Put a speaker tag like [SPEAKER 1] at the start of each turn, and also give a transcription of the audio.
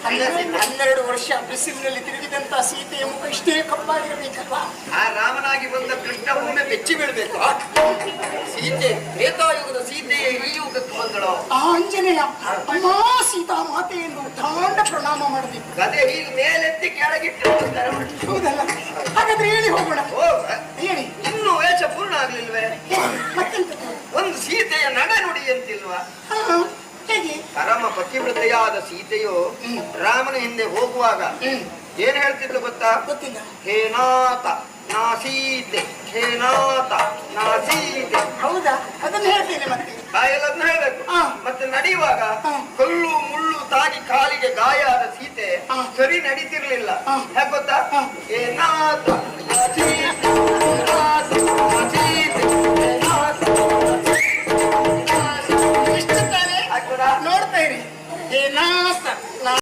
[SPEAKER 1] 12 ವರ್ಷ ಬಿಸಿಲಿನಲ್ಲಿ ತಿರುಗಿದಂತ ಸೀತೆಯ ಮುಖ ಇಷ್ಟೇ ಕಪ್ಪಾಗಿರಬೇಕಲ್ವಾ?
[SPEAKER 2] ಆ ರಾಮನಾಗಿ ಬಂದ ಕೃಷ್ಣ ಒಮ್ಮೆ ಬೆಚ್ಚಿ ಬೀಳ್ಬೇಕು. ಸೀತೆ ತ್ರೇತಾಯುಗದ ಸೀತೆಯೇ ಈ ಯುಗಕ್ಕೆ ಬಂದಳು.
[SPEAKER 1] ಆ ಆಂಜನೇಯ ಅಮ್ಮ ಸೀತಾ ಮಾತೆಯನ್ನು ತಾಂಡ ಪ್ರಣಾಮ ಮಾಡಬೇಕು.
[SPEAKER 2] ಅದೇ ಈಗ ಮೇಲೆತ್ತಿ ಕೆಳಗಿಟ್ಟು
[SPEAKER 1] ಹೌದಲ್ಲ? ಹಾಗಾದ್ರೆ ಹೇಳಿ ಹೋಗೋಣ. ಹೇಳಿ.
[SPEAKER 2] ಇನ್ನು ವೇಷ ಪೂರ್ಣ ಆಗ್ಲಿಲ್ವೇ?
[SPEAKER 1] ಮತ್ತೆಂತ?
[SPEAKER 2] ಒಂದು ಸೀತೆಯ ನಡೆ ನುಡಿ ಅಂತಿಲ್ವಾ?
[SPEAKER 1] ಹೇಗೆ?
[SPEAKER 2] ಪರಮ ಪತಿವ್ರತೆಯಾದ ಸೀತೆಯು ರಾಮನ ಹಿಂದೆ ಹೋಗುವಾಗ ಏನ್ ಹೇಳ್ತಿದ್ಲು ಗೊತ್ತಾ?
[SPEAKER 1] ಗೊತ್ತಿಲ್ಲ.
[SPEAKER 2] ಹೇ ನಾಥ ನಾ ಸೀತೆ, ಹೇ ನಾಥ ನಾ ಸೀತೆ.
[SPEAKER 1] ಹೌದಾ? ಅದನ್ನ ಹೇಳ್ತೇನೆ ಮತ್ತೆ.
[SPEAKER 2] ಎಲ್ಲದನ್ನ ಹೇಳ್ಬೇಕು. ಮತ್ತೆ ನಡೆಯುವಾಗ ಕಲ್ಲು ಮುಳ್ಳು ತಾಗಿ ಕಾಲಿಗೆ ಗಾಯ ಆದ ಸೀತೆ ಸರಿ ನಡೀತಿರ್ಲಿಲ್ಲ. ಯಾಕೆ ಗೊತ್ತಾ? ಹೇ ನಾಥ